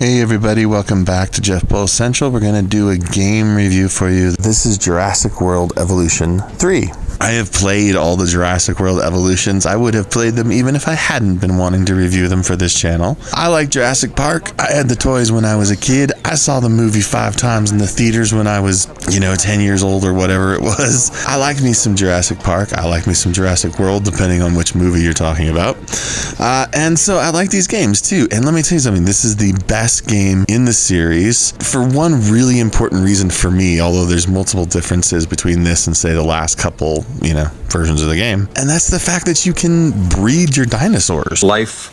Hey everybody, welcome back to Jeff Bull Central. We're going to do a game review for you. This is Jurassic World Evolution 3. I have played all the Jurassic World Evolutions. I would have played them even if I hadn't been wanting to review them for this channel. I like Jurassic Park. I had the toys when I was a kid. I saw the movie 5 times in the theaters when I was, 10 years old or whatever it was. I like me some Jurassic Park. I like me some Jurassic World, depending on which movie you're talking about. And so I like these games too. And let me tell you something, this is the best game in the series for one really important reason for me, although there's multiple differences between this and say the last couple versions of the game. And that's the fact that you can breed your dinosaurs. Life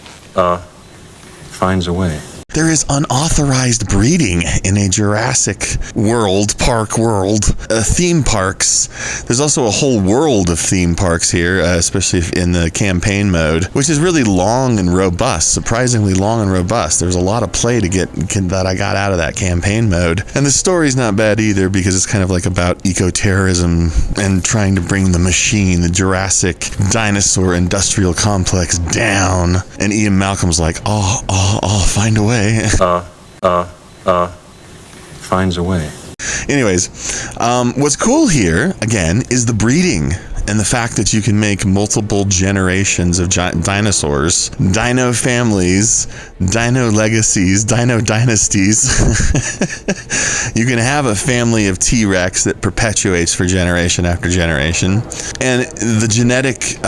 finds a way. There is unauthorized breeding in a Jurassic World Park world. Theme parks. There's also a whole world of theme parks here, especially in the campaign mode, which is really long and robust, surprisingly long and robust. There's a lot of play that I got out of that campaign mode. And the story's not bad either because it's kind of like about eco-terrorism and trying to bring the machine, the Jurassic dinosaur industrial complex down. And Ian Malcolm's like, I'll find a way. Finds a way. Anyways, what's cool here, again, is the breeding and the fact that you can make multiple generations of dinosaurs, dino families, dino legacies, dino dynasties. You can have a family of T-Rex that perpetuates for generation after generation. And the genetic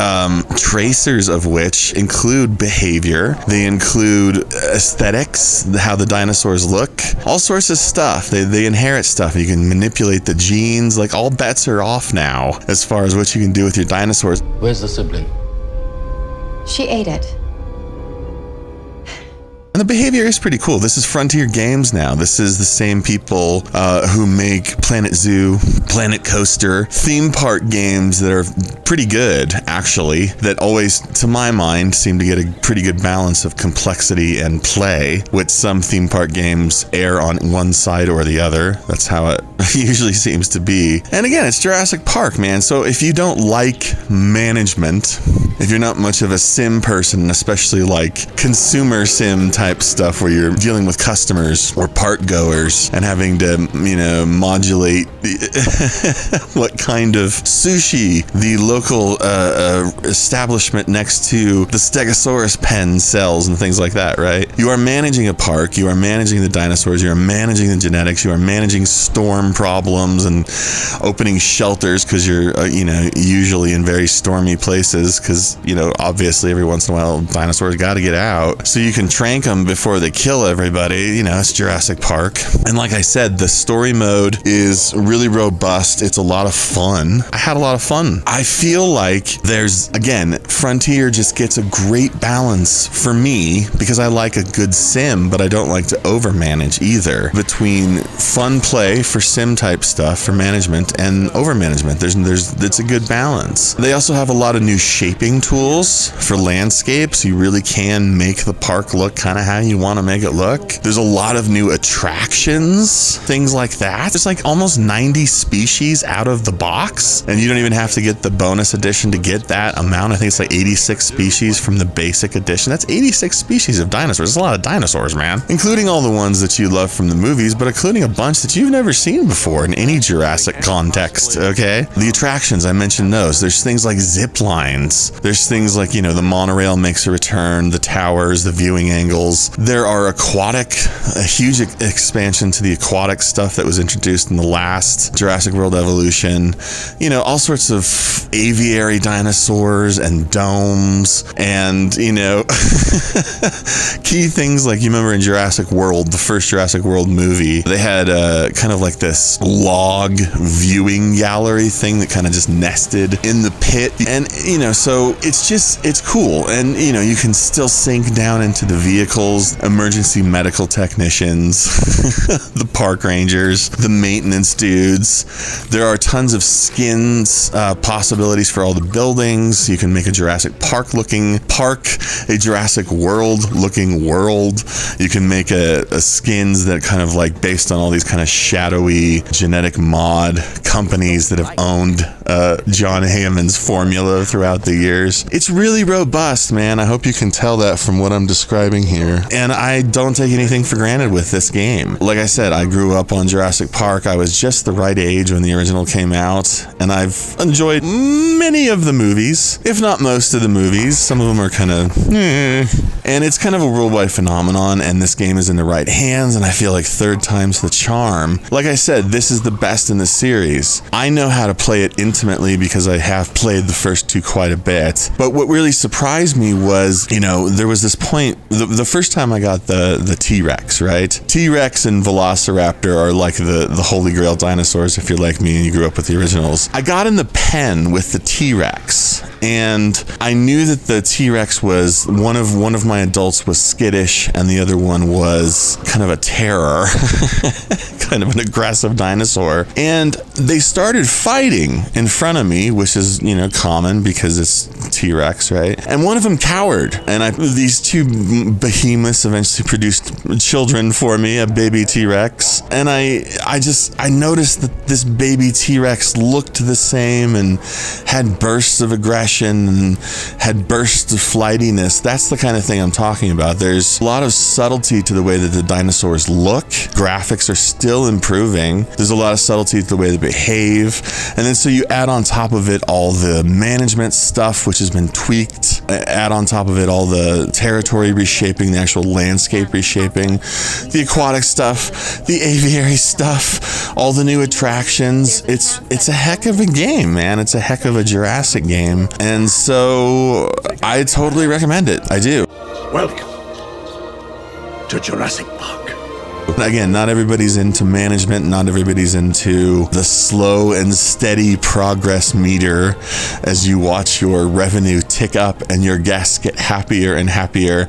tracers of which include behavior, they include aesthetics, how the dinosaurs look, all sorts of stuff. They inherit stuff. You can manipulate the genes. Like, all bets are off now as far as what you can do with your dinosaurs. Where's the sibling? She ate it. And the behavior is pretty cool. This is Frontier Games now. This is the same people who make Planet Zoo, Planet Coaster, theme park games that are pretty good, actually, that always, to my mind, seem to get a pretty good balance of complexity and play, with some theme park games err on one side or the other. That's how it usually seems to be. And again, it's Jurassic Park, man. So if you don't like management, if you're not much of a sim person, especially like consumer sim type stuff where you're dealing with customers or park goers and having to, modulate what kind of sushi the local establishment next to the Stegosaurus pen sells and things like that, right? You are managing a park, you are managing the dinosaurs, you are managing the genetics, you are managing storm problems and opening shelters because you're, usually in very stormy places because, obviously every once in a while dinosaurs got to get out. So you can trank them before they kill everybody. It's Jurassic Park. And like I said, the story mode is really robust. It's a lot of fun. I had a lot of fun. I feel like Frontier just gets a great balance for me because I like a good sim, but I don't like to overmanage either, between fun play for sim type stuff for management and overmanagement. It's a good balance. They also have a lot of new shaping tools for landscapes. You really can make the park look kind of how you want to make it look. There's a lot of new attractions, things like that. There's like almost 90 species out of the box, and you don't even have to get the bonus edition to get that amount. I think it's like 86 species from the basic edition. That's 86 species of dinosaurs. That's a lot of dinosaurs, man, including all the ones that you love from the movies, but including a bunch that you've never seen before in any Jurassic context, okay? The attractions, I mentioned those. There's things like zip lines. There's things like, the monorail makes a return, the towers, the viewing angles. There are a huge expansion to the aquatic stuff that was introduced in the last Jurassic World Evolution. All sorts of aviary dinosaurs and domes and, key things like, you remember in Jurassic World, the first Jurassic World movie, they had kind of like this log viewing gallery thing that kind of just nested in the pit. And, so it's cool. And, you can still sink down into the vehicles, emergency medical technicians, the park rangers, the maintenance dudes. There are tons of skins possibilities for all the buildings. You can make a Jurassic Park looking park, a Jurassic World looking world. You can make a skins that kind of like based on all these kind of shadowy genetic mod companies that have owned John Hammond's formula throughout the years. It's really robust, man. I hope you can tell that from what I'm describing here. And I don't take anything for granted with this game. Like I said, I grew up on Jurassic Park. I was just the right age when the original came out, and I've enjoyed many of the movies, if not most of the movies. Some of them are kind of and it's kind of a worldwide phenomenon, and this game is in the right hands, and I feel like third time's the charm. Like I said, this is the best in the series. I know how to play it intimately because I have played the first two quite a bit. But what really surprised me was, there was this point, the first time I got the T-Rex, right? T-Rex and Velociraptor are like the holy grail dinosaurs if you're like me and you grew up with the originals. I got in the pen with the T-Rex, and I knew that the T-Rex was one of my adults was skittish, and the other one was kind of a terror, kind of an aggressive dinosaur. And they started fighting in front of me, which is, common because it's T-Rex, right? And one of them cowered, and these two behemoths eventually produced children for me, a baby T-Rex. And I noticed that this baby T-Rex looked the same and had bursts of aggression and had bursts of flightiness. That's the kind of thing I'm talking about. There's a lot of subtlety to the way that the dinosaurs look. Graphics are still improving. There's a lot of subtlety to the way they behave. And then so you add on top of it all the management stuff, which has been tweaked. Add on top of it all the territory reshaping, the actual landscape reshaping, the aquatic stuff, the aviary stuff, all the new attractions. It's a heck of a game, man. It's a heck of a Jurassic game. And so I totally recommend it. I do. Welcome to Jurassic Park. Again, not everybody's into management. Not everybody's into the slow and steady progress meter as you watch your revenue tick up and your guests get happier and happier.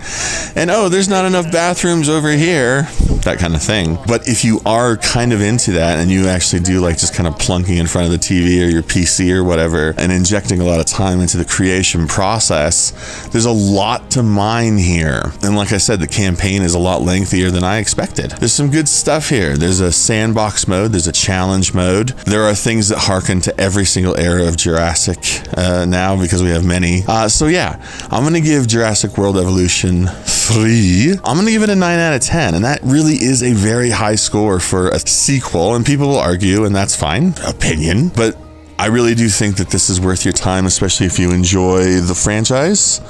And there's not enough bathrooms over here, that kind of thing. But if you are kind of into that and you actually do like just kind of plunking in front of the TV or your PC or whatever and injecting a lot of time into the creation process, there's a lot to mine here. And like I said, the campaign is a lot lengthier than I expected. There's some good stuff here. There's a sandbox mode. There's a challenge mode. There are things that harken to every single era of Jurassic now because we have many. So yeah, I'm going to give Jurassic World Evolution 3. I'm going to give it a 9 out of 10. And that really is a very high score for a sequel. And people will argue, and that's fine. Opinion. But I really do think that this is worth your time, especially if you enjoy the franchise,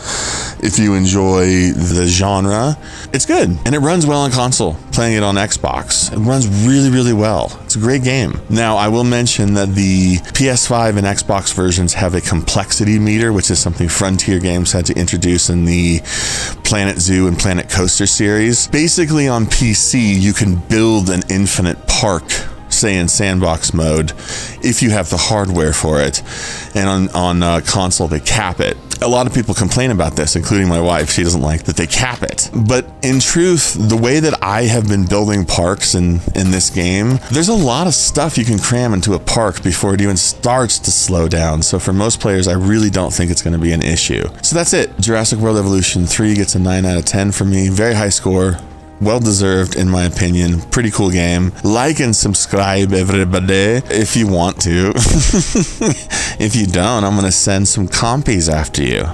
if you enjoy the genre. It's good, and it runs well on console. Playing it on Xbox, it runs really, really well. It's a great game. Now, I will mention that the PS5 and Xbox versions have a complexity meter, which is something Frontier Games had to introduce in the Planet Zoo and Planet Coaster series. Basically, on PC, you can build an infinite park, say in sandbox mode, if you have the hardware for it, and on console they cap it. A lot of people complain about this, including my wife. She doesn't like that they cap it. But in truth, the way that I have been building parks in this game, there's a lot of stuff you can cram into a park before it even starts to slow down. So for most players, I really don't think it's going to be an issue. So that's it. Jurassic World Evolution 3 gets a 9 out of 10 from me. Very high score. Well deserved, in my opinion. Pretty cool game. Like and subscribe, everybody, if you want to. If you don't, I'm gonna send some compies after you.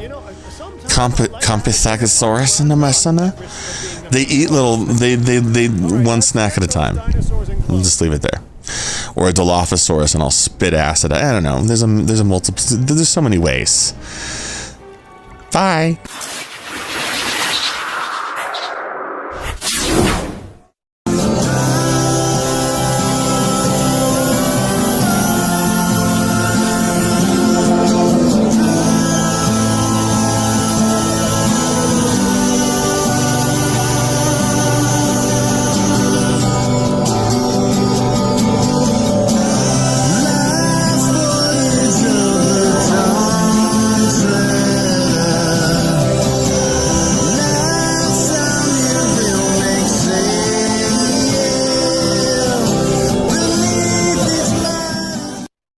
Compithagosaurus into my son. They eat they one snack at a time. I'll just leave it there. Or a Dilophosaurus, and I'll spit acid. I don't know. There's so many ways. Bye.